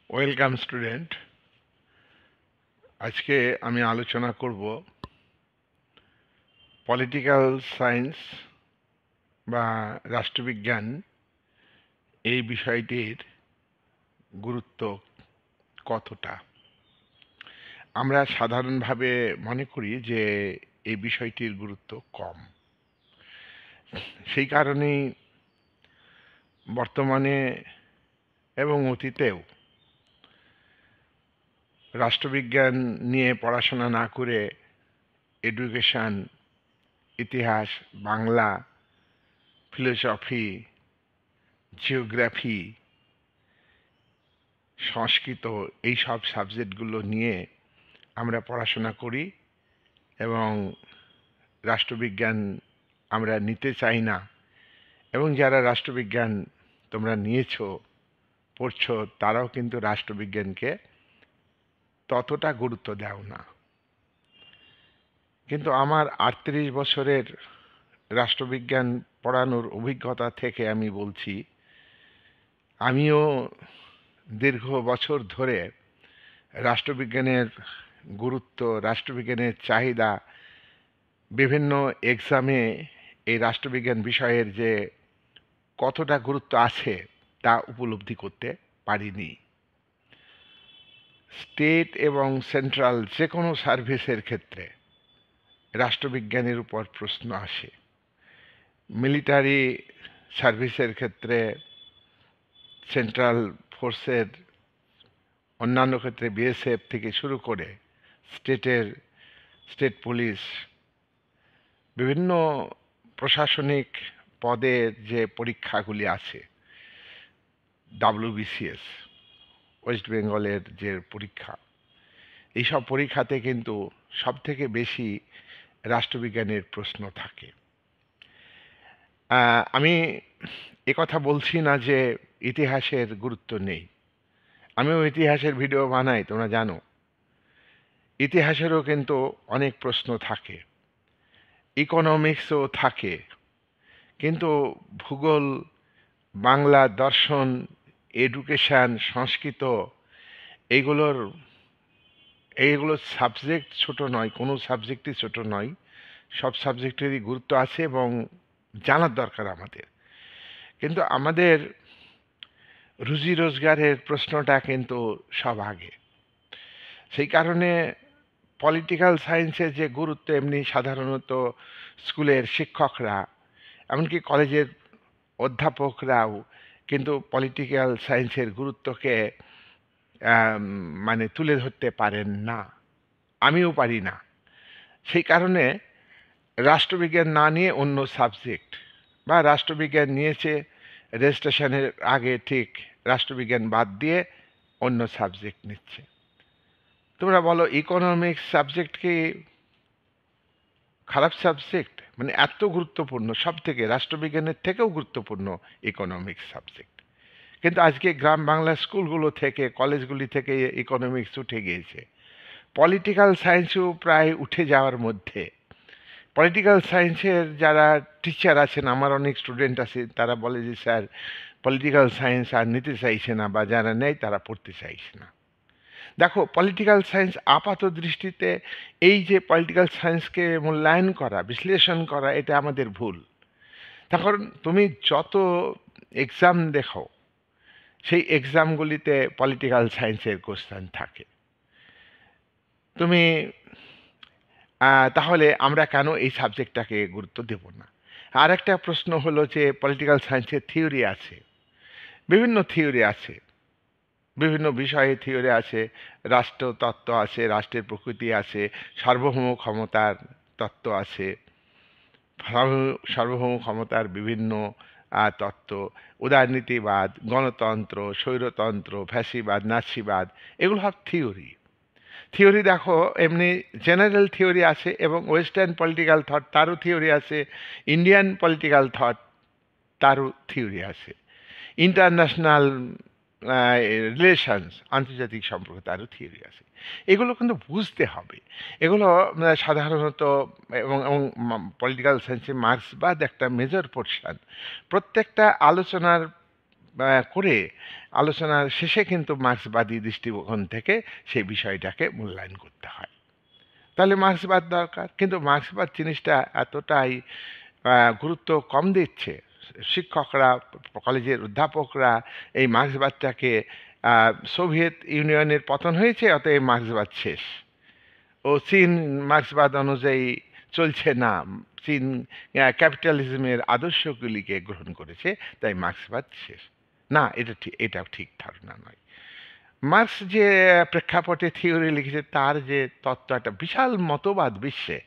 Welcome student. আজকে আমি আলোচনা করব পলিটিক্যাল সায়েন্স বা রাষ্ট্রবিজ্ঞান এই বিষয়টির গুরুত্ব কতটা। আমরা সাধারণভাবে মনে করি যে এই বিষয়টির গুরুত্ব কম। সেই কারণেই বর্তমানে এবং অতীতেও রাষ্ট্রবিজ্ঞান নিয়ে পড়াশোনা না করে এডুকেশন, ইতিহাস, বাংলা, ফিলোসফি, জিওগ্রাফি, সংস্কৃত এই সব সাবজেক্টগুলো নিয়ে আমরা পড়াশোনা করি এবং রাষ্ট্রবিজ্ঞান আমরা নিতে চাই না। এবং যারা রাষ্ট্রবিজ্ঞান তোমরা নিয়েছো, পড়ছো, তারাও কিন্তু রাষ্ট্রবিজ্ঞানকে ততটা গুরুত্ব দাও না। কিন্তু আমার 38 বছরের রাষ্ট্রবিজ্ঞান পড়ানোর অভিজ্ঞতা থেকে আমি বলছি, আমিও দীর্ঘ বছর ধরে রাষ্ট্রবিজ্ঞানের গুরুত্ব, রাষ্ট্রবিজ্ঞানের চাহিদা, বিভিন্ন এক্সামে এই রাষ্ট্রবিজ্ঞান বিষয়ের যে কতটা গুরুত্ব আছে তা উপলব্ধি করতে পারিনি। স্টেট এবং সেন্ট্রাল যে কোনো সার্ভিসের ক্ষেত্রে রাষ্ট্রবিজ্ঞানের উপর প্রশ্ন আসে। মিলিটারি সার্ভিসের ক্ষেত্রে, সেন্ট্রাল ফোর্সের অন্যান্য ক্ষেত্রে বিএসএফ থেকে শুরু করে স্টেট পুলিশ, বিভিন্ন প্রশাসনিক পদের যে পরীক্ষাগুলি আছে, WBCS ওয়েস্ট বেঙ্গলের যে পরীক্ষা, এইসব পরীক্ষাতে কিন্তু সবথেকে বেশি রাষ্ট্রবিজ্ঞানের প্রশ্ন থাকে। আমি একথা বলছি না যে ইতিহাসের গুরুত্ব নেই। আমিও ইতিহাসের ভিডিও বানাই, তোমরা জানো। ইতিহাসেরও কিন্তু অনেক প্রশ্ন থাকে, ইকোনমিক্সও থাকে, কিন্তু ভূগোল, বাংলা, দর্শন, এডুকেশন, সংস্কৃত এইগুলোর সাবজেক্ট ছোট নয়, কোনো সাবজেক্টই ছোট নয়। সব সাবজেক্টেরই গুরুত্ব আছে এবং জানার দরকার আমাদের। কিন্তু আমাদের রুজি রোজগারের প্রশ্নটা কিন্তু সব আগে। সেই কারণে পলিটিক্যাল সায়েন্সের যে গুরুত্ব, এমনি সাধারণত স্কুলের শিক্ষকরা, এমনকি কলেজের অধ্যাপকরাও কিন্তু পলিটিক্যাল সায়েন্সের গুরুত্বকে মানে তুলে ধরতে পারেন না। আমিও পারি না। সেই কারণে রাষ্ট্রবিজ্ঞান না নিয়ে অন্য সাবজেক্ট, বা রাষ্ট্রবিজ্ঞান নিয়েছে রেজিস্ট্রেশনের আগে ঠিক রাষ্ট্রবিজ্ঞান বাদ দিয়ে অন্য সাবজেক্ট নিচ্ছে। তোমরা বলো, ইকোনমিক্স সাবজেক্ট কি খারাপ সাবজেক্ট? মানে এত গুরুত্বপূর্ণ, সব থেকে রাষ্ট্রবিজ্ঞানের থেকেও গুরুত্বপূর্ণ ইকোনমিক্স সাবজেক্ট। কিন্তু আজকে গ্রাম বাংলার স্কুলগুলো থেকে, কলেজগুলি থেকে ইকোনমিক্স উঠে গিয়েছে। পলিটিক্যাল সায়েন্সও প্রায় উঠে যাওয়ার মধ্যে। পলিটিক্যাল সায়েন্সের যারা টিচার আছেন, আমার অনেক স্টুডেন্ট আছে, তারা বলে যে স্যার পলিটিক্যাল সায়েন্স আর নিতে চাইছে না, বা যারা নেয় তারা পড়তে চাইছে না। দেখো, পলিটিক্যাল সায়েন্স আপাত দৃষ্টিতে এই যে পলিটিক্যাল সায়েন্সকে মূল্যায়ন করা, বিশ্লেষণ করা, এটা আমাদের ভুল। তখন তুমি যত এক্সাম দেখো, সেই এক্সামগুলিতে পলিটিক্যাল সায়েন্সের কোশ্চেন থাকে। তুমি তাহলে আমরা কেন এই সাবজেক্টটাকে গুরুত্ব দেব না? আর একটা প্রশ্ন হলো যে পলিটিক্যাল সায়েন্সের থিওরি আছে, বিভিন্ন থিওরি আছে, বিভিন্ন বিষয়ে থিওরি আছে। রাষ্ট্রতত্ত্ব আছে, রাষ্ট্রের প্রকৃতি আছে, সার্বভৌম ক্ষমতার তত্ত্ব আছে, সার্বভৌম ক্ষমতার বিভিন্ন তত্ত্ব, উদারনীতিবাদ, গণতন্ত্র, স্বৈরতন্ত্র, ফ্যাসিবাদ, নাৎসিবাদ, এগুলো সব থিওরি। থিওরি দেখো, এমনি জেনারেল থিওরি আছে, এবং ওয়েস্টার্ন পলিটিক্যাল থট তারও থিওরি আছে, ইন্ডিয়ান পলিটিক্যাল থট তারও থিওরি আছে, ইন্টারন্যাশনাল রিলেশনস, আন্তর্জাতিক সম্পর্ক, তারও থিওরি আছে। এগুলো কিন্তু বুঝতে হবে। এগুলো সাধারণত, এবং পলিটিক্যাল সায়েন্সে মার্ক্সবাদ একটা মেজর পোর্শন। প্রত্যেকটা আলোচনার করে আলোচনার শেষে কিন্তু মার্ক্সবাদী দৃষ্টিকোণ থেকে সেই বিষয়টাকে মূল্যায়ন করতে হয়। তাহলে মার্ক্সবাদ দরকার, কিন্তু মার্ক্সবাদ জিনিসটা এতটাই গুরুত্ব কম দিচ্ছে। শিক্ষকরা, কলেজের অধ্যাপকরা এই মার্ক্সবাদটাকে সোভিয়েত ইউনিয়নের পতন হয়েছে, অতএব মার্ক্সবাদ শেষ। ও চীন মার্ক্সবাদ অনুযায়ী চলছে না, চীন ক্যাপিটালিজমের আদর্শগুলিকে গ্রহণ করেছে, তাই মার্ক্সবাদ শেষ। না, এটা ঠিক ধারণা নয়। মার্ক্স যে প্রেক্ষাপটে থিওরি লিখেছে, তার যে তত্ত্ব, একটা বিশাল মতবাদ বিশ্বে,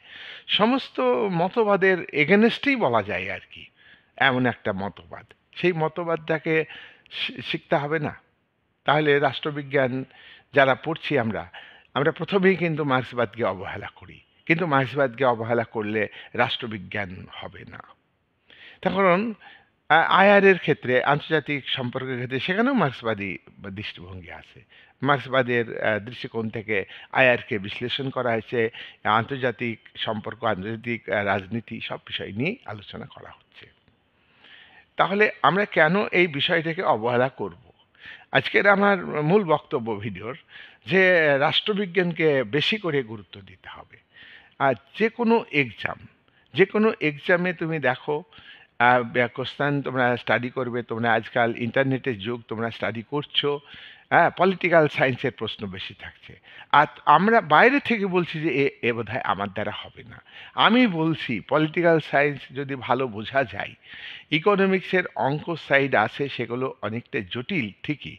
সমস্ত মতবাদের এগেনস্টেই বলা যায় আর কি, এমন একটা মতবাদ। সেই মতবাদটাকে শিখতে হবে না? তাহলে রাষ্ট্রবিজ্ঞান যারা পড়ছি আমরা, আমরা প্রথমেই কিন্তু মার্ক্সবাদকে অবহেলা করি, কিন্তু মার্ক্সবাদকে অবহেলা করলে রাষ্ট্রবিজ্ঞান হবে না। তখন আয়ারের ক্ষেত্রে, আন্তর্জাতিক সম্পর্কের ক্ষেত্রে, সেখানেও মার্ক্সবাদী দৃষ্টিভঙ্গি আছে। মার্ক্সবাদের দৃষ্টিকোণ থেকে আয়ারকে বিশ্লেষণ করা হয়েছে, আন্তর্জাতিক সম্পর্ক, আন্তর্জাতিক রাজনীতি সব বিষয় নিয়ে আলোচনা করা হচ্ছে। তাহলে আমরা কেন এই বিষয়টাকে অবহেলা করব? আজকের আমার মূল বক্তব্য ভিডিওর যে রাষ্ট্রবিজ্ঞানকে বেশি করে গুরুত্ব দিতে হবে। আর যে কোনো এক্সামে তুমি দেখো, কোশ্চেন তোমরা স্টাডি করবে, তোমরা আজকাল ইন্টারনেটের যুগ, তোমরা স্টাডি করছো, হ্যাঁ, পলিটিক্যাল সায়েন্সের প্রশ্ন বেশি থাকছে। আর আমরা বাইরে থেকে বলছি যে এ বোধহয় আমার দ্বারা হবে না। আমি বলছি পলিটিক্যাল সায়েন্স যদি ভালো বোঝা যায়, ইকোনমিক্সের অঙ্ক সাইড আছে, সেগুলো অনেকটা জটিল ঠিকই,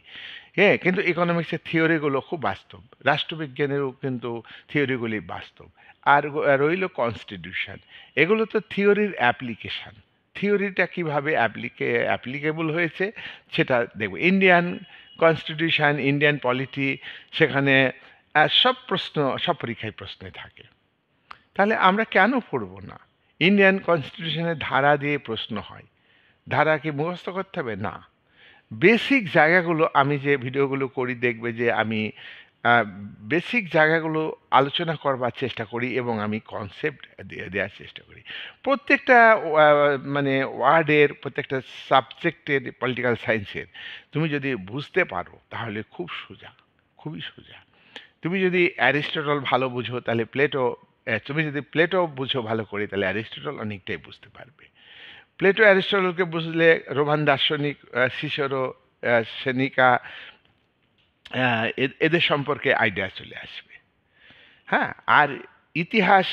হ্যাঁ, কিন্তু ইকোনমিক্সের থিওরিগুলো খুব বাস্তব, রাষ্ট্রবিজ্ঞানেরও কিন্তু থিওরিগুলি বাস্তব। আর রইল কনস্টিটিউশন, এগুলো তো থিওরির অ্যাপ্লিকেশান। থিওরিটা কীভাবে অ্যাপ্লিকেবল হয়েছে সেটা দেখব। ইন্ডিয়ান কনস্টিটিউশন, ইন্ডিয়ান পলিটি, সেখানে সব পরীক্ষায় প্রশ্নে থাকে। তাহলে আমরা কেন পড়ব না? ইন্ডিয়ান কনস্টিটিউশনের ধারা দিয়ে প্রশ্ন হয়। ধারা কি মুখস্থ করতে হবে? না। বেসিক জায়গাগুলো, আমি যে ভিডিওগুলো করি দেখবে যে আমি বেসিক জায়গাগুলো আলোচনা করবার চেষ্টা করি এবং আমি কনসেপ্ট দেওয়ার চেষ্টা করি। প্রত্যেকটা মানে ওয়ার্ডের, প্রত্যেকটা সাবজেক্টের, পলিটিক্যাল সায়েন্সের তুমি যদি বুঝতে পারো তাহলে খুব সোজা, খুবই সোজা। তুমি যদি অ্যারিস্টটল ভালো বুঝো তাহলে তুমি যদি প্লেটো বুঝো ভালো করে, তাহলে অ্যারিস্টটল অনেকটাই বুঝতে পারবে। প্লেটো অ্যারিস্টটলকে বুঝলে রোমান দার্শনিক সিসেরো, সেনিকা, এদের সম্পর্কে আইডিয়া চলে আসবে। হ্যাঁ, আর ইতিহাস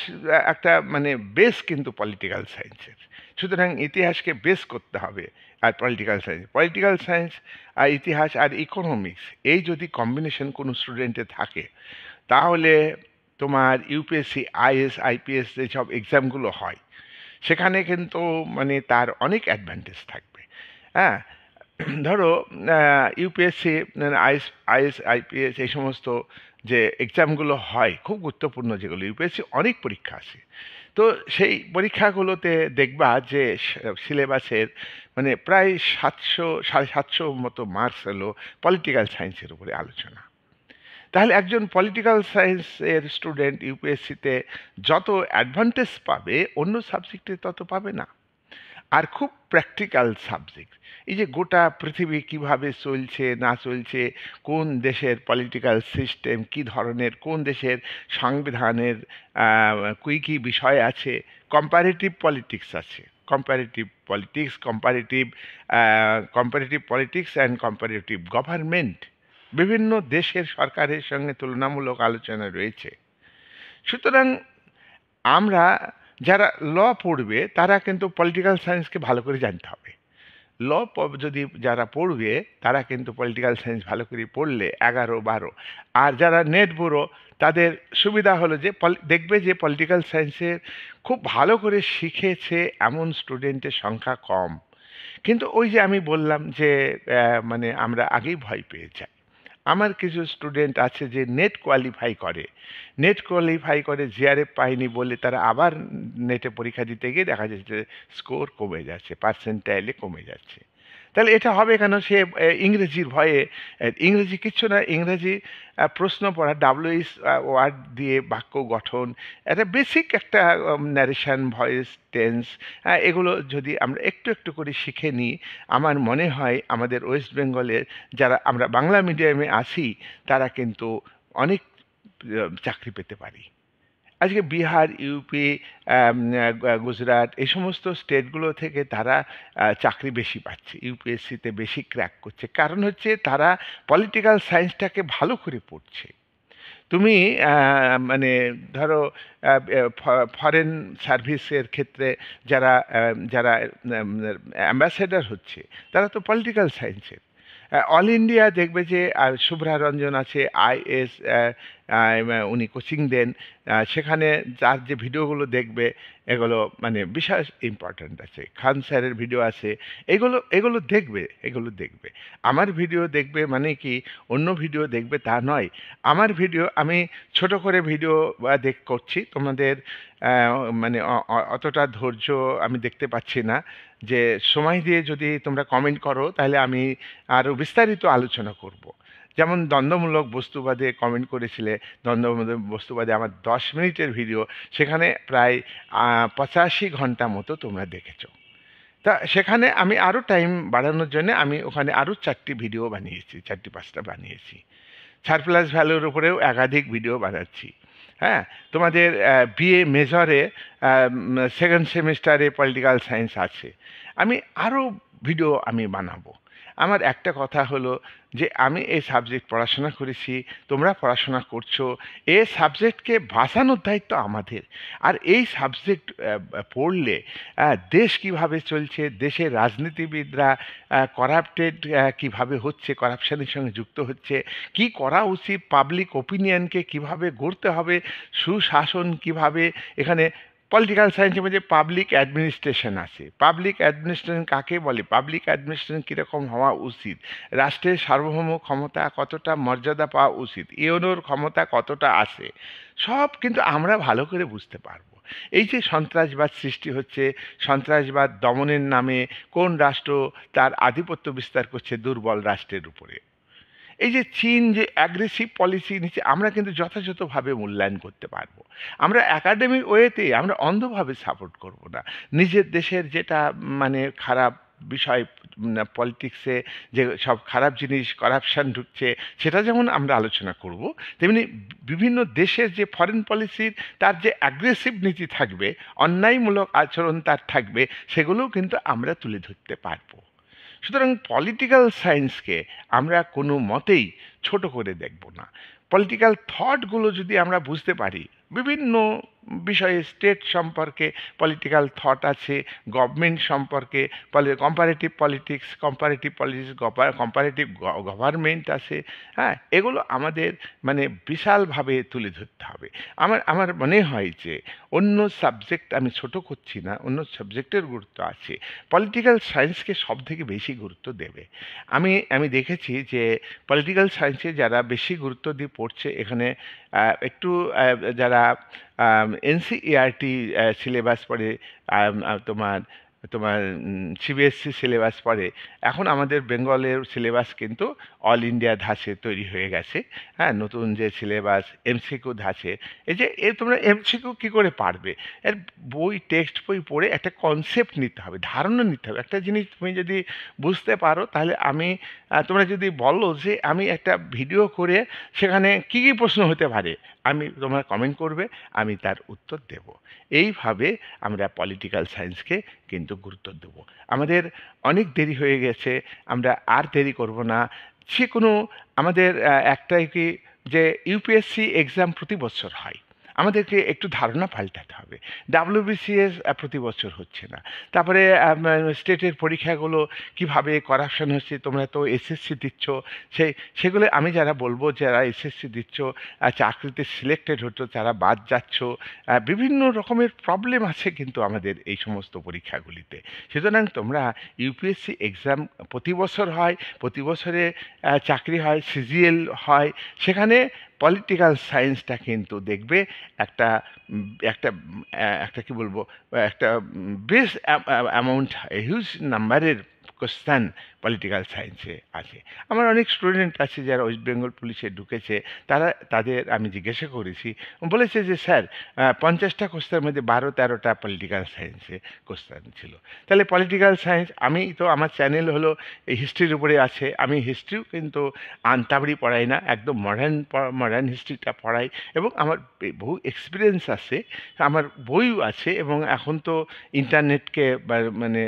একটা মানে বেস কিন্তু পলিটিক্যাল সায়েন্সের। সুতরাং ইতিহাসকে বেস করতে হবে। আর পলিটিক্যাল সায়েন্স আর ইতিহাস আর ইকোনমিক্স, এই যদি কম্বিনেশন কোনো স্টুডেন্টের থাকে, তাহলে তোমার ইউপিএসসি, আইএস, আইপিএস যেসব এক্সামগুলো হয়, সেখানে কিন্তু মানে তার অনেক অ্যাডভান্টেজ থাকবে। হ্যাঁ, ধরো ইউপিএসসি, আইএস, আইপিএস, এই সমস্ত যে এক্সামগুলো হয় খুব গুরুত্বপূর্ণ, যেগুলো ইউপিএসসি অনেক পরীক্ষা আছে, তো সেই পরীক্ষাগুলোতে দেখবা যে সিলেবাসের মানে প্রায় 700-750 মতো মার্কস হলো পলিটিক্যাল সায়েন্সের উপরে আলোচনা। তাহলে একজন পলিটিক্যাল সায়েন্সের স্টুডেন্ট ইউপিএসসিতে যত অ্যাডভান্টেজ পাবে, অন্য সাবজেক্টে তত পাবে না। আর খুব প্র্যাকটিক্যাল সাবজেক্ট, এই যে গোটা পৃথিবী কিভাবে চলছে না চলছে, কোন দেশের পলিটিক্যাল সিস্টেম কী ধরনের, কোন দেশের সংবিধানের কী কী বিষয় আছে, কম্পারেটিভ পলিটিক্স আছে, comparative politics and comparative government, বিভিন্ন দেশের সরকারের সঙ্গে তুলনামূলক আলোচনা রয়েছে। সুতরাং আমরা যারা ল পড়বে তারা কিন্তু পলিটিক্যাল সায়েন্সকে ভালো করে জানতে হবে। ল যদি যারা পড়বে তারা কিন্তু পলিটিক্যাল সায়েন্স ভালো করে পড়লে 11-12, আর যারা নেট ব্যুরো, তাদের সুবিধা হলো যে দেখবে যে পলিটিক্যাল সায়েন্সের খুব ভালো করে শিখেছে এমন স্টুডেন্টের সংখ্যা কম। কিন্তু ওই যে আমি বললাম যে মানে আমরা আগেই ভয় পেয়ে যাই। আমার কিছু স্টুডেন্ট আছে যে নেট কোয়ালিফাই করে জিআরএফ পায়নি বলে তারা আবার নেটে পরীক্ষা দিতে গিয়ে দেখা যাচ্ছে স্কোর কমে যাচ্ছে, পার্সেন্টাইলে কমে যাচ্ছে। তাহলে এটা হবে কেন? সে ইংরেজির ভয়ে, ইংরেজি কিচ্ছু না, ইংরেজি প্রশ্ন পড়া, WH ওয়ার্ড দিয়ে বাক্য গঠন, একটা বেসিক একটা ন্যারেশন, ভয়েস, টেন্স, এগুলো যদি আমরা একটু একটু করে শিখে নিই, আমার মনে হয় আমাদের ওয়েস্ট বেঙ্গলের যারা আমরা বাংলা মিডিয়ামে আছি তারা কিন্তু অনেক চাকরি পেতে পারি। আজকে বিহার, ইউপি, গুজরাট এই সমস্ত স্টেটগুলো থেকে তারা চাকরি বেশি পাচ্ছে, ইউপিএসসিতে বেশি ক্র্যাক করছে। কারণ হচ্ছে তারা পলিটিক্যাল সায়েন্সটাকে ভালো করে পড়ছে। তুমি মানে ধরো ফরেন সার্ভিসের ক্ষেত্রে যারা অ্যাম্বাসেডর হচ্ছে তারা তো পলিটিক্যাল সায়েন্সের। অল ইন্ডিয়া দেখবে যে শুভ্রা রঞ্জন আছে, আইএস, উনি কোচিং দেন, সেখানে যার যে ভিডিওগুলো দেখবে এগুলো মানে বিশেষ ইম্পর্ট্যান্ট আছে। খান স্যারের ভিডিও আছে, এগুলো দেখবে, এগুলো দেখবে। আমার ভিডিও দেখবে মানে কি অন্য ভিডিও দেখবে তা নয়। আমার ভিডিও আমি ছোট করে ভিডিও করছি, তোমাদের মানে অতটা ধৈর্য আমি দেখতে পাচ্ছি না, যে সময় দিয়ে যদি তোমরা কমেন্ট করো তাহলে আমি আরও বিস্তারিত আলোচনা করব। যেমন দ্বন্দ্বমূলক বস্তুবাদে কমেন্ট করেছিলে, দ্বন্দ্বমূলক বস্তুবাদে আমার 10 মিনিটের ভিডিও, সেখানে প্রায় 85 ঘন্টা মতো তোমরা দেখেছো। তা সেখানে আমি আরও টাইম বাড়ানোর জন্য আমি ওখানে আরও 4টি ভিডিও বানিয়েছি, 4-5টা বানিয়েছি। সারপ্লাস ভ্যালুর উপরেও একাধিক ভিডিও বানাচ্ছি। হ্যাঁ, তোমাদের বিএ মেজরে সেকেন্ড সেমিস্টারে পলিটিক্যাল সায়েন্স আছে, আমি আরও ভিডিও আমি বানাবো। আমার একটা কথা হলো যে আমি এই সাবজেক্ট পড়াশোনা করেছি, তোমরা পড়াশোনা করছো, এই সাবজেক্টকে বাঁচানোর দায়িত্ব আমাদের। আর এই সাবজেক্ট পড়লে দেশ কিভাবে চলছে, দেশের রাজনীতিবিদরা করাপ্টেড কিভাবে হচ্ছে, করাপশনের সঙ্গে যুক্ত হচ্ছে, কি করা উচিত, পাবলিক ওপিনিয়নকে কিভাবে গড়তে হবে, সুশাসন কিভাবে এখানে, পলিটিক্যাল সায়েন্সের মধ্যে পাবলিক অ্যাডমিনিস্ট্রেশন আছে। পাবলিক অ্যাডমিনিস্ট্রেশন কাকে বলে, পাবলিক অ্যাডমিনিস্ট্রেশন কীরকম হওয়া উচিত, রাষ্ট্রের সার্বভৌম ক্ষমতা কতটা মর্যাদা পাওয়া উচিত, ইউনোর ক্ষমতা কতটা আছে, সব কিন্তু আমরা ভালো করে বুঝতে পারবো। এই যে সন্ত্রাসবাদ সৃষ্টি হচ্ছে, সন্ত্রাসবাদ দমনের নামে কোন রাষ্ট্র তার আধিপত্য বিস্তার করছে দুর্বল রাষ্ট্রের উপরে, এই যে চীন যে অ্যাগ্রেসিভ পলিসি নিচ্ছে, আমরা কিন্তু যথাযথভাবে মূল্যায়ন করতে পারবো। আমরা একাডেমিক ওয়েতে আমরা অন্ধভাবে সাপোর্ট করব না। নিজের দেশের যেটা মানে খারাপ বিষয়, পলিটিক্সে যে সব খারাপ জিনিস, করাপশান ঢুকছে, সেটা যেমন আমরা আলোচনা করব, তেমনি বিভিন্ন দেশের যে ফরেন পলিসির তার যে অ্যাগ্রেসিভ নীতি থাকবে, অন্যায়মূলক আচরণ তার থাকবে, সেগুলোও কিন্তু আমরা তুলে ধরতে পারবো। সুতরাং পলিটিক্যাল সায়েন্সকে আমরা কোনো মতেই ছোট করে দেখব না। পলিটিক্যাল থটগুলো যদি আমরা বুঝতে পারি, বিভিন্ন বিষয়ে স্টেট সম্পর্কে পলিটিক্যাল থট আছে, গভর্নমেন্ট সম্পর্কে কম্পারেটিভ পলিটিক্স, কম্পারেটিভ গভর্নমেন্ট আছে। হ্যাঁ, এগুলো আমাদের মানে বিশালভাবে তুলে ধরতে হবে। আমার মনে হয় যে অন্য সাবজেক্ট আমি ছোট করছি না, অন্য সাবজেক্টের গুরুত্ব আছে, পলিটিক্যাল সায়েন্সকে সবথেকে বেশি গুরুত্ব দেবে। আমি দেখেছি যে পলিটিক্যাল সায়েন্সে যারা বেশি গুরুত্ব দিয়ে পড়ছে, এখানে একটু যারা এনসিইআরটি সিলেবাস পড়ে, তোমার তোমার সিবিএসসি সিলেবাস পড়ে, এখন আমাদের বেঙ্গলের সিলেবাস কিন্তু অল ইন্ডিয়া ধাঁচে তৈরি হয়ে গেছে। হ্যাঁ, নতুন যে সিলেবাস এমসিকিউ ধাঁচে, এই যে তোমরা এমসিকিউ কী করে পারবে, এর বই, টেক্সট বই পড়ে একটা কনসেপ্ট নিতে হবে, ধারণা নিতে হবে। একটা জিনিস তুমি যদি বুঝতে পারো, তাহলে তোমরা যদি বলো যে আমি একটা ভিডিও করে সেখানে কী কী প্রশ্ন হতে পারে, তোমরা কমেন্ট করবে, আমি তার উত্তর দেব। এইভাবে আমরা পলিটিক্যাল সায়েন্সকে কিন্তু গুরুত্ব দেব। আমাদের অনেক দেরি হয়ে গেছে, আমরা আর দেরি করব না। যে কোনো আমাদের একটাই কি, যে ইউপিএসসি এক্সাম প্রতি বছর হয়, আমাদেরকে একটু ধারণা পাল্টাতে হবে। ডাব্লিউবিসিএস প্রতি বছর হচ্ছে না। তারপরে স্টেটের পরীক্ষাগুলো কিভাবে করাপশন হচ্ছে, তোমরা তো এসএসসি দিচ্ছ, সেগুলো আমি যারা বলবো, যারা এসএসসি দিচ্ছ, চাকরিতে সিলেক্টেড হতো, যারা বাদ যাচ্ছ, বিভিন্ন রকমের প্রবলেম আছে কিন্তু আমাদের এই সমস্ত পরীক্ষাগুলিতে। সুতরাং তোমরা ইউপিএসসি এক্সাম প্রতি বছর হয়, প্রতি বছরে চাকরি হয়, সিজিএল হয়, সেখানে পলিটিক্যাল সায়েন্সটা কিন্তু দেখবে একটা একটা একটা কি বলবো, একটা বেশ অ্যামাউন্ট, হিউজ নাম্বারের কোশ্চেন পলিটিক্যাল সায়েন্সে আছে। আমার অনেক স্টুডেন্ট আছে যারা ওয়েস্ট বেঙ্গল পুলিশে ঢুকেছে, তাদের আমি জিজ্ঞাসা করেছি, বলেছে যে স্যার 50টা কোশ্চেনের মধ্যে 12-13টা পলিটিক্যাল সায়েন্সে কোশ্চেন ছিল। তাহলে পলিটিক্যাল সায়েন্স, আমি তো আমার চ্যানেল হলো এই হিস্ট্রির উপরে আছে, আমি হিস্ট্রিও কিন্তু আনতাবড়ি পড়াই না, একদম মডার্ন হিস্ট্রিটা পড়াই, এবং আমার বহু এক্সপিরিয়েন্স আছে, আমার বইও আছে, এবং এখন তো ইন্টারনেটকে মানে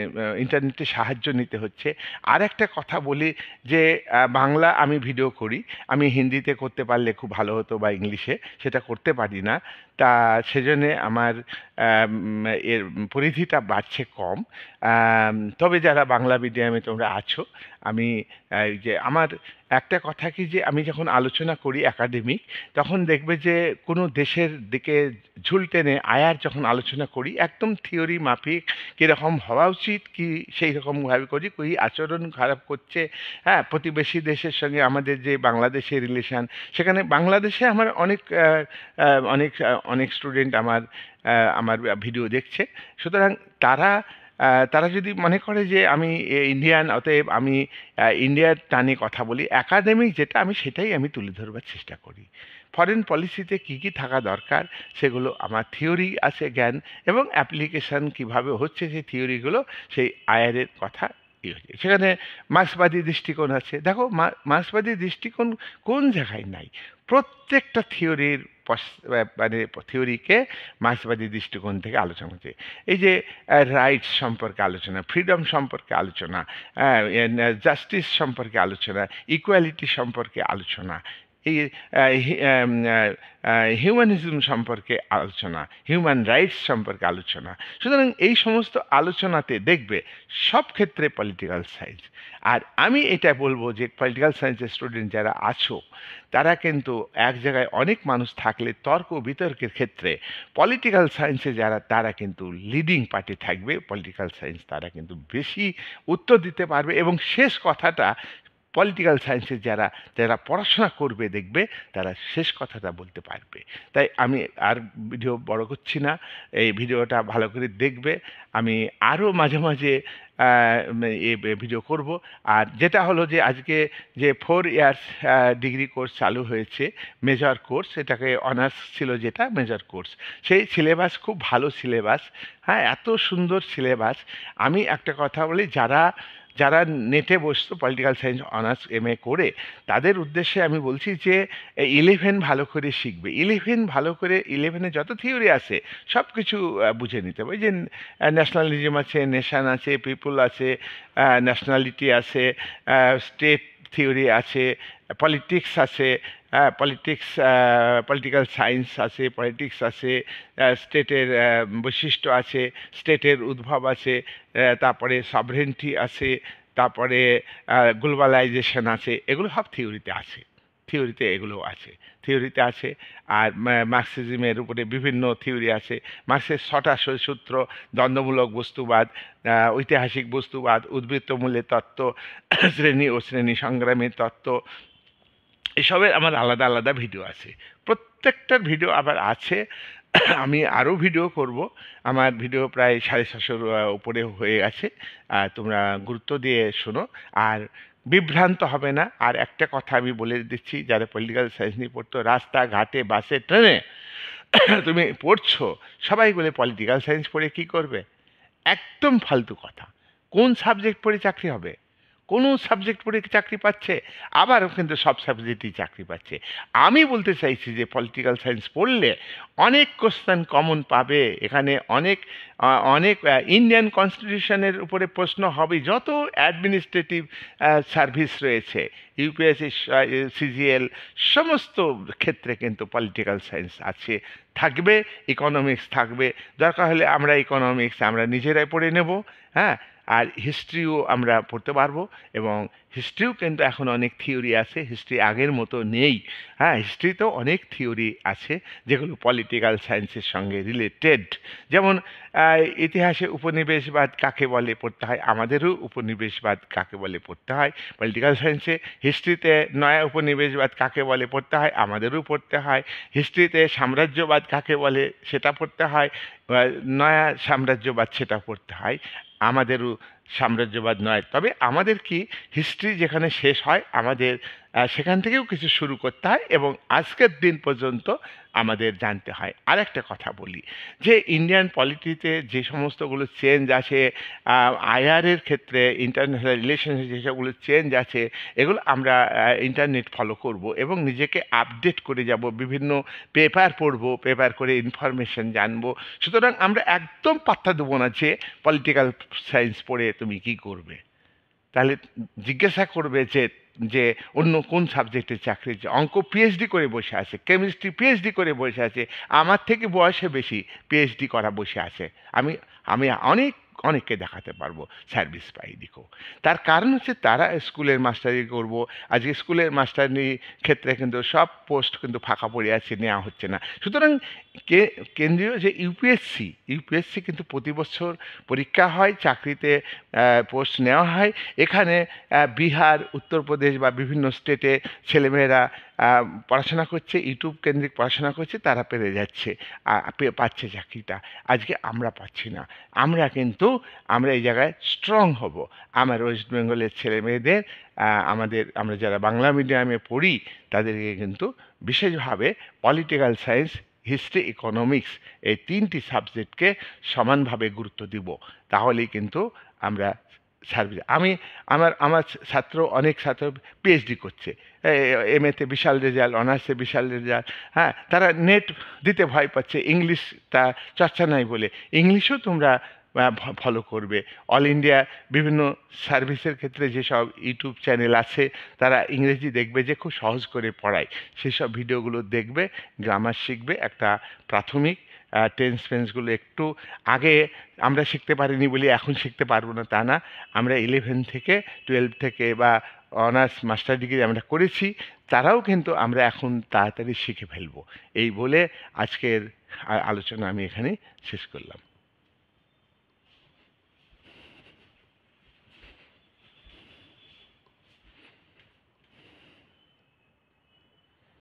ইন্টারনেটের সাহায্য নিতে হচ্ছে। আর একটা কথা বলি যে বাংলা আমি ভিডিও করি, আমি হিন্দিতে করতে পারলে খুব ভালো হতো বা ইংলিশে, সেটা করতে পারি না। তা সেজন্যে আমার এর পরিধিটা বাড়ছে কম। তবে যারা বাংলা মিডিয়ামে তোমরা আছো, আমি এই যে আমার একটা কথা কি, যে আমি যখন আলোচনা করি একাডেমিক, তখন দেখবে যে কোনো দেশের দিকে ঝুল টেনে আয়ার যখন আলোচনা করি, একদম থিওরি মাফিক কীরকম হওয়া উচিত, কি সেই রকমভাবে করি, কই আচরণ খারাপ করছে, হ্যাঁ, প্রতিবেশী দেশের সঙ্গে আমাদের যে বাংলাদেশের রিলেশান, সেখানে বাংলাদেশে আমার অনেক স্টুডেন্ট আমার ভিডিও দেখছে। সুতরাং তারা যদি মনে করে যে আমি ইন্ডিয়ান, অতএব আমি ইন্ডিয়ার টানে কথা বলি, একাডেমিক যেটা আমি সেটাই আমি তুলে ধরবার চেষ্টা করি। ফরেন পলিসিতে কী কী থাকা দরকার সেগুলো আমার থিওরি আছে জ্ঞান, এবং অ্যাপ্লিকেশন কিভাবে হচ্ছে সেই থিওরিগুলো, সেই আয়ারের কথা হচ্ছে। সেখানে মার্ক্সবাদী দৃষ্টিকোণ আছে। দেখো, মার্ক্সবাদী দৃষ্টিকোণ কোন জায়গায় নাই? প্রত্যেকটা থিওরির মানে থিওরিকে মার্ক্সবাদী দৃষ্টিকোণ থেকে আলোচনা হচ্ছে। এই যে রাইটস সম্পর্কে আলোচনা, ফ্রিডম সম্পর্কে আলোচনা, জাস্টিস সম্পর্কে আলোচনা, ইকুয়ালিটি সম্পর্কে আলোচনা, এই হিউম্যানিজম সম্পর্কে আলোচনা, হিউম্যান রাইটস সম্পর্কে আলোচনা। সুতরাং এই সমস্ত আলোচনাতে দেখবে সব ক্ষেত্রে পলিটিক্যাল সায়েন্স। আর আমি এটা বলবো যে পলিটিক্যাল সায়েন্সের স্টুডেন্ট যারা আছো, তারা কিন্তু এক জায়গায় অনেক মানুষ থাকলে তর্ক বিতর্কের ক্ষেত্রে পলিটিক্যাল সায়েন্সে তারা কিন্তু লিডিং পার্টি থাকবে। পলিটিক্যাল সায়েন্স তারা কিন্তু বেশি উত্তর দিতে পারবে, এবং শেষ কথাটা পলিটিক্যাল সায়েন্সের যারা পড়াশোনা করবে দেখবে তারা শেষ কথাটা বলতে পারবে। তাই আমি আর ভিডিও বড় করছি না, এই ভিডিওটা ভালো করে দেখবে। আমি আরও মাঝে মাঝে ভিডিও করব। আর যেটা হলো যে আজকে যে 4 ইয়ার্স ডিগ্রি কোর্স চালু হয়েছে, মেজর কোর্স, এটাকে অনার্স ছিল যেটা মেজর কোর্স, সেই সিলেবাস খুব ভালো সিলেবাস। হ্যাঁ, এত সুন্দর সিলেবাস। আমি একটা কথা বলি, যারা নেটে বসতো পলিটিক্যাল সায়েন্স অনার্স MA করে, তাদের উদ্দেশ্যে আমি বলছি যে 11 ভালো করে শিখবে। 11 যত থিওরি আছে সব কিছু বুঝে নিতে হবে। ওই যে ন্যাশনালিজম আছে, নেশান আছে, পিপুল আছে, ন্যাশনালিটি আছে, স্টেট থিওরি আছে, পলিটিক্স আছে, পলিটিক্যাল সায়েন্স আছে, পলিটিক্স আছে, স্টেটের বৈশিষ্ট্য আছে, স্টেটের উদ্ভব আছে, তারপরে সভরেন্টি আছে, তারপরে গ্লোবালাইজেশন আছে। এগুলো সব থিওরিতে আছে, থিওরিতে আছে। আর মার্কসিজমের উপরে বিভিন্ন থিওরি আছে। মার্ক্সের 6টা সূত্র: দ্বন্দ্বমূলক বস্তুবাদ, ঐতিহাসিক বস্তুবাদ, উদ্বৃত্তমূল্যের তত্ত্ব, শ্রেণী ও শ্রেণী সংগ্রামের তত্ত্ব, এসবের আমার আলাদা আলাদা ভিডিও আছে। প্রত্যেকটার ভিডিও আবার আছে। আমি আরও ভিডিও করব। আমার ভিডিও প্রায় 750-র উপরে হয়ে গেছে। তোমরা গুরুত্ব দিয়ে শোনো, আর বিভ্রান্ত হবে না। আর একটা কথা আমি বলে দিচ্ছি, যারা পলিটিক্যাল সায়েন্স নিয়ে পড়তো, রাস্তাঘাটে, বাসে, ট্রেনে তুমি পড়ছো, সবাই বলে পলিটিক্যাল সায়েন্স পড়ে কি করবে? একদম ফালতু কথা। কোন সাবজেক্ট পড়ে চাকরি হবে? কোনো সাবজেক্ট পড়ে চাকরি পাচ্ছে? আবারও কিন্তু সব সাবজেক্টেই চাকরি পাচ্ছে। আমি বলতে চাইছি যে পলিটিক্যাল সায়েন্স পড়লে অনেক কোশ্চেন কমন পাবে। এখানে অনেক ইন্ডিয়ান কনস্টিটিউশনের উপরে প্রশ্ন হবে। যত অ্যাডমিনিস্ট্রেটিভ সার্ভিস রয়েছে, ইউপিএসসি, CGL, সমস্ত ক্ষেত্রে কিন্তু পলিটিক্যাল সায়েন্স আছে, থাকবে। ইকোনমিক্স থাকবে, দরকার হলে আমরা ইকোনমিক্স আমরা নিজেরাই পড়ে নেব। হ্যাঁ, আর হিস্ট্রিও আমরা পড়তে পারবো, এবং হিস্ট্রিও কিন্তু এখন অনেক থিওরি আছে, হিস্ট্রি আগের মতো নেই। হ্যাঁ, হিস্ট্রিতেও অনেক থিওরি আছে যেগুলো পলিটিক্যাল সায়েন্সের সঙ্গে রিলেটেড। যেমন ইতিহাসে উপনিবেশবাদ কাকে বলে পড়তে হয়, আমাদেরও উপনিবেশবাদ কাকে বলে পড়তে হয় পলিটিক্যাল সায়েন্সে। হিস্ট্রিতে নয়া উপনিবেশবাদ কাকে বলে পড়তে হয়, আমাদেরও পড়তে হয়। হিস্ট্রিতে সাম্রাজ্যবাদ কাকে বলে সেটা পড়তে হয়, নয়া সাম্রাজ্যবাদ সেটা পড়তে হয়। আমাদেরও সাম্রাজ্যবাদ নয়, তবে আমাদের কি হিস্ট্রি যেখানে শেষ হয় আমাদের সেখান থেকেও কিছু শুরু করতে হয় এবং আজকের দিন পর্যন্ত আমাদের জানতে হয়। আরেকটা কথা বলি যে ইন্ডিয়ান পলিটিতে যে সমস্তগুলো চেঞ্জ আছে, আইআরের ক্ষেত্রে ইন্টারন্যাশনাল রিলেশনে যেসবগুলো চেঞ্জ আছে, এগুলো আমরা ইন্টারনেট ফলো করব এবং নিজেকে আপডেট করে যাব, বিভিন্ন পেপার পড়ব, পেপার করে ইনফরমেশন জানবো। সুতরাং আমরা একদম পাত্তা দেবো না যে পলিটিক্যাল সায়েন্স পড়ে তুমি কি করবে। তাহলে জিজ্ঞাসা করবে যে যে অন্য কোন সাবজেক্টে চাকরি, অঙ্ক পিএইচডি করে বসে আছে, কেমিস্ট্রি পিএইচডি করে বসে আছে, আমার থেকে বয়সে বেশি পিএইচডি করা বসে আছে। আমি আমি অনেককে দেখাতে পারবো সার্ভিস পাই দিকেও। তার কারণ হচ্ছে তারা স্কুলের মাস্টারি করব। আজকে স্কুলের মাস্টারি ক্ষেত্রে কিন্তু সব পোস্ট কিন্তু ফাঁকা পড়ে আছে, নেওয়া হচ্ছে না। সুতরাং কেন্দ্রীয় যে ইউপিএসসি কিন্তু প্রতি বছর পরীক্ষা হয়, চাকরিতে পোস্ট নেওয়া হয়। এখানে বিহার, উত্তরপ্রদেশ বা বিভিন্ন স্টেটে ছেলেমেয়েরা পড়াশোনা করছে, ইউটিউব কেন্দ্রিক পড়াশোনা করছে, তারা পেরে যাচ্ছে, পাচ্ছে চাকরিটা। আজকে আমরা পাচ্ছি না। আমরা এই জায়গায় স্ট্রং হব। আমার ওয়েস্ট বেঙ্গলের ছেলে মেয়েদের, আমরা যারা বাংলা মিডিয়ামে পড়ি তাদেরকে কিন্তু বিশেষভাবে পলিটিক্যাল সায়েন্স, হিস্ট্রি, ইকোনমিক্স এই তিনটি সাবজেক্টকে সমানভাবে গুরুত্ব দিব। তাহলেই কিন্তু আমরা সার্ভিস। আমার অনেক ছাত্র পিএইচডি করছে, এমএতে বিশাল রেজাল্ট, অনার্সে বিশাল রেজাল্ট। হ্যাঁ, তারা নেট দিতে ভয় পাচ্ছে, ইংলিশটা চর্চা নাই বলে। ইংলিশও তোমরা ফলো করবে। অল ইন্ডিয়া বিভিন্ন সার্ভিসের ক্ষেত্রে যেসব ইউটিউব চ্যানেল আছে, তারা ইংরেজি দেখবে যে খুব সহজ করে পড়ায়, সেসব ভিডিওগুলো দেখবে, গ্রামার শিখবে। একটা প্রাথমিক টেন্স ফেন্সগুলো একটু আগে আমরা শিখতে পারিনি বলে এখন শিখতে পারবো না তা না। আমরা 11 থেকে 12 থেকে বা অনার্স মাস্টার ডিগ্রি আমরা করেছি, তারাও কিন্তু আমরা এখন তাড়াতাড়ি শিখে ফেলবো। এই বলে আজকের আলোচনা আমি এখানে শেষ করলাম।